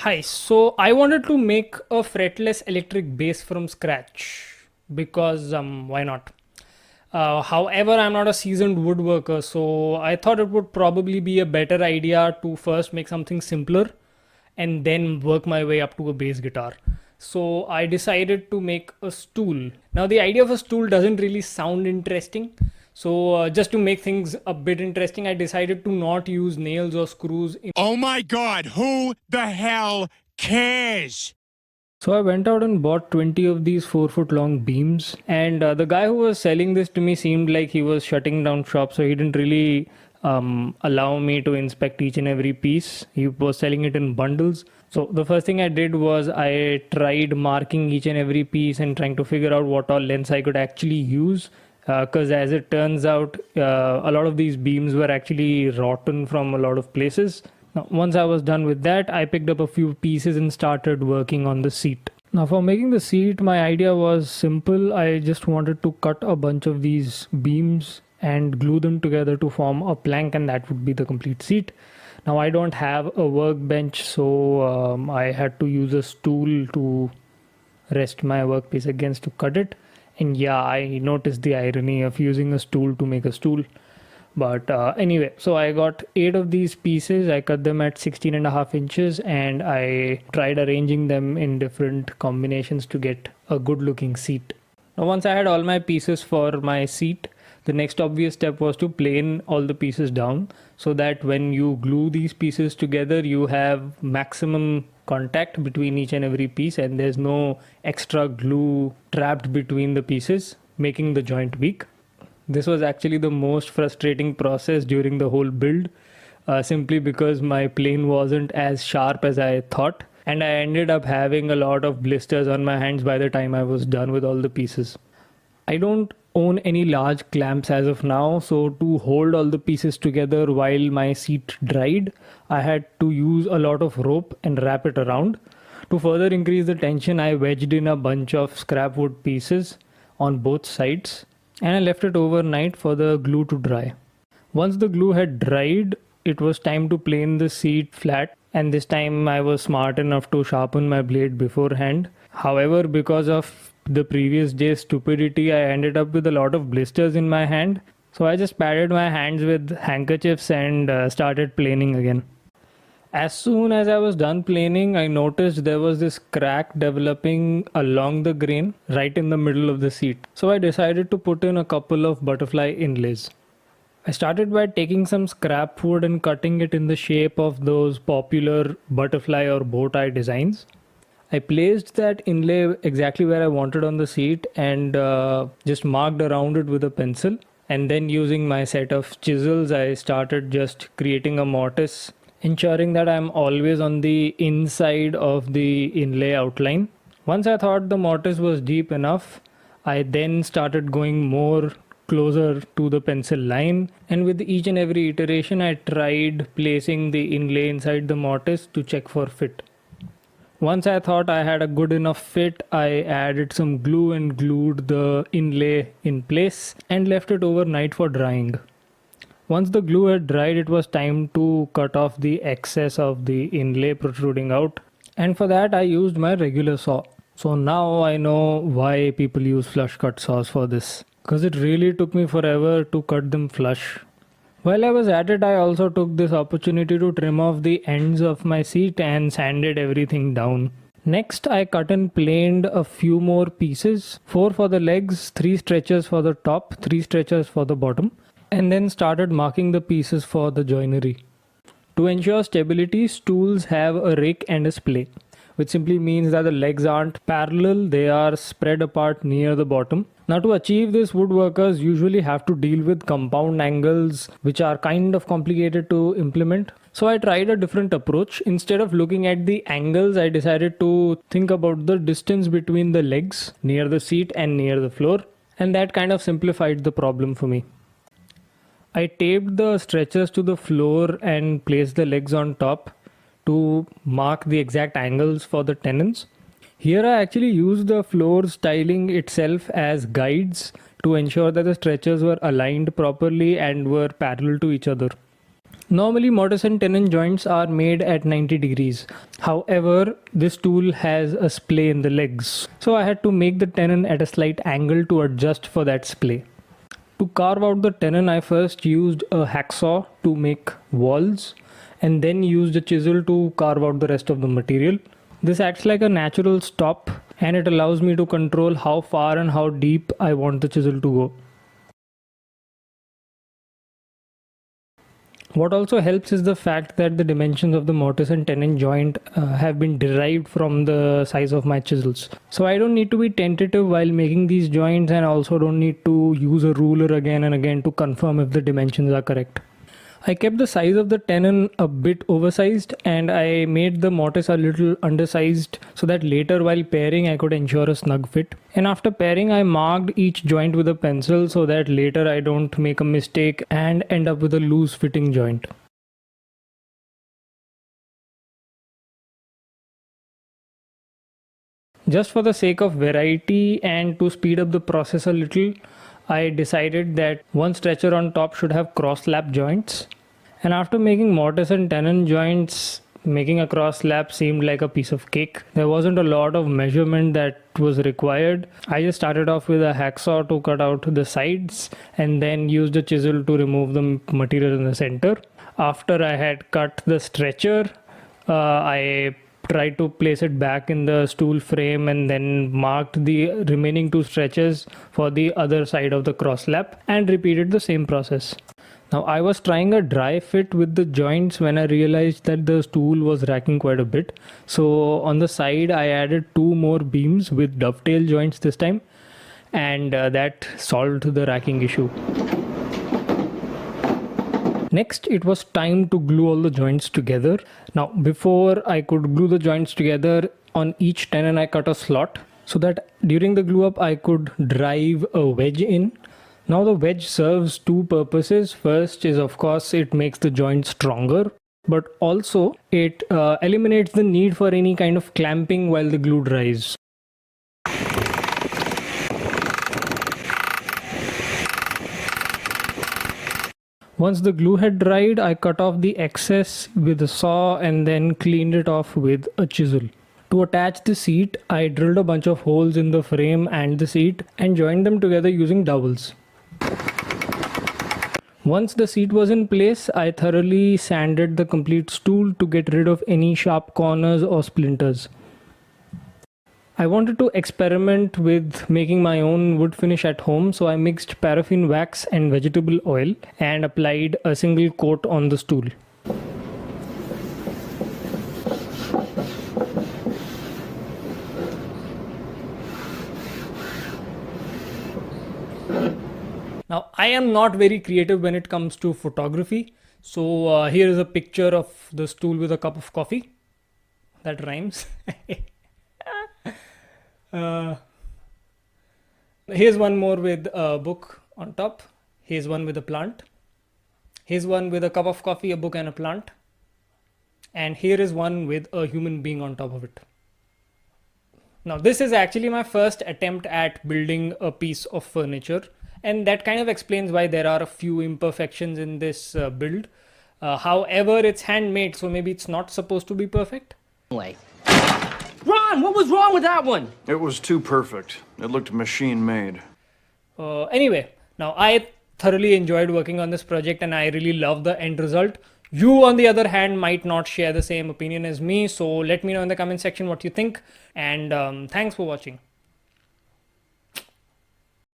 Hi, so I wanted to make a fretless electric bass from scratch because why not? However, I'm not a seasoned woodworker, so I thought it would probably be a better idea to first make something simpler and then work my way up to a bass guitar. So I decided to make a stool. Now, the idea of a stool doesn't really sound interesting. So, just to make things a bit interesting, I decided to not use nails or screws. Oh my God, who the hell cares? So I went out and bought 20 of these 4 foot long beams, and the guy who was selling this to me seemed like he was shutting down shop, so he didn't really allow me to inspect each and every piece. He was selling it in bundles. So the first thing I did was I tried marking each and every piece and trying to figure out what all lengths I could actually use. Because as it turns out, a lot of these beams were actually rotten from a lot of places. Now, once I was done with that, I picked up a few pieces and started working on the seat. Now, for making the seat, my idea was simple. I just wanted to cut a bunch of these beams and glue them together to form a plank, and that would be the complete seat. Now, I don't have a workbench, so I had to use a stool to rest my workpiece against to cut it. And yeah, I noticed the irony of using a stool to make a stool. But anyway, so I got 8 of these pieces. I cut them at 16.5 inches and I tried arranging them in different combinations to get a good looking seat. Now, once I had all my pieces for my seat, the next obvious step was to plane all the pieces down so that when you glue these pieces together, you have maximum contact between each and every piece and there's no extra glue trapped between the pieces, making the joint weak. This was actually the most frustrating process during the whole build, simply because my plane wasn't as sharp as I thought, and I ended up having a lot of blisters on my hands by the time I was done with all the pieces. I don't own any large clamps as of now, so to hold all the pieces together while my seat dried, I had to use a lot of rope and wrap it around. To further increase the tension, I wedged in a bunch of scrap wood pieces on both sides and I left it overnight for the glue to dry. Once the glue had dried, it was time to plane the seat flat, and this time I was smart enough to sharpen my blade beforehand. However, because of the previous day's stupidity, I ended up with a lot of blisters in my hand, so I just patted my hands with handkerchiefs and started planing again. As soon as I was done planing, I noticed there was this crack developing along the grain right in the middle of the seat. So I decided to put in a couple of butterfly inlays. I started by taking some scrap wood and cutting it in the shape of those popular butterfly or bow tie designs. I placed that inlay exactly where I wanted on the seat and just marked around it with a pencil. And then using my set of chisels, I started just creating a mortise, ensuring that I'm always on the inside of the inlay outline. Once I thought the mortise was deep enough, I then started going more closer to the pencil line, and with each and every iteration I tried placing the inlay inside the mortise to check for fit. Once I thought I had a good enough fit, I added some glue and glued the inlay in place and left it overnight for drying. Once the glue had dried, it was time to cut off the excess of the inlay protruding out. And for that, I used my regular saw. So now I know why people use flush cut saws for this. Because it really took me forever to cut them flush. While I was at it, I also took this opportunity to trim off the ends of my seat and sanded everything down. Next, I cut and planed a few more pieces, 4 for the legs, 3 stretchers for the top, 3 stretchers for the bottom, and then started marking the pieces for the joinery. To ensure stability, stools have a rake and a splay, which simply means that the legs aren't parallel, they are spread apart near the bottom. Now, to achieve this, woodworkers usually have to deal with compound angles, which are kind of complicated to implement. So I tried a different approach. Instead of looking at the angles, I decided to think about the distance between the legs near the seat and near the floor, and that kind of simplified the problem for me. I taped the stretchers to the floor and placed the legs on top to mark the exact angles for the tenons. Here I actually used the floor styling itself as guides to ensure that the stretchers were aligned properly and were parallel to each other. Normally mortise and tenon joints are made at 90 degrees. However, this tool has a splay in the legs. So I had to make the tenon at a slight angle to adjust for that splay. To carve out the tenon, I first used a hacksaw to make walls and then used a chisel to carve out the rest of the material. This acts like a natural stop and it allows me to control how far and how deep I want the chisel to go. What also helps is the fact that the dimensions of the mortise and tenon joint have been derived from the size of my chisels. So I don't need to be tentative while making these joints, and also don't need to use a ruler again and again to confirm if the dimensions are correct. I kept the size of the tenon a bit oversized and I made the mortise a little undersized so that later while pairing I could ensure a snug fit. And after pairing I marked each joint with a pencil so that later I don't make a mistake and end up with a loose fitting joint. Just for the sake of variety and to speed up the process a little, I decided that one stretcher on top should have cross lap joints. And after making mortise and tenon joints, making a cross lap seemed like a piece of cake. There wasn't a lot of measurement that was required. I just started off with a hacksaw to cut out the sides and then used a chisel to remove the material in the center. After I had cut the stretcher, I tried to place it back in the stool frame and then marked the remaining two stretches for the other side of the cross lap and repeated the same process. Now I was trying a dry fit with the joints when I realized that the stool was racking quite a bit. So on the side I added two more beams with dovetail joints this time, and that solved the racking issue. Next, it was time to glue all the joints together. Now, before I could glue the joints together, on each tenon I cut a slot so that during the glue up I could drive a wedge in. Now the wedge serves two purposes. First is, of course, it makes the joint stronger, but also it eliminates the need for any kind of clamping while the glue dries. Once the glue had dried, I cut off the excess with a saw and then cleaned it off with a chisel. To attach the seat, I drilled a bunch of holes in the frame and the seat and joined them together using dowels. Once the seat was in place, I thoroughly sanded the complete stool to get rid of any sharp corners or splinters. I wanted to experiment with making my own wood finish at home, so I mixed paraffin wax and vegetable oil and applied a single coat on the stool. Now, I am not very creative when it comes to photography, so here is a picture of the stool with a cup of coffee. That rhymes. Here's one more with a book on top. Here's one with a plant. Here's one with a cup of coffee, a book, and a plant. And here is one with a human being on top of it. Now, this is actually my first attempt at building a piece of furniture, and that kind of explains why there are a few imperfections in this build. However, it's handmade, so maybe it's not supposed to be perfect. Ron, what was wrong with that one? It was too perfect. It looked machine made. Anyway, now I thoroughly enjoyed working on this project and I really love the end result. You, on the other hand, might not share the same opinion as me, so let me know in the comment section what you think, and thanks for watching.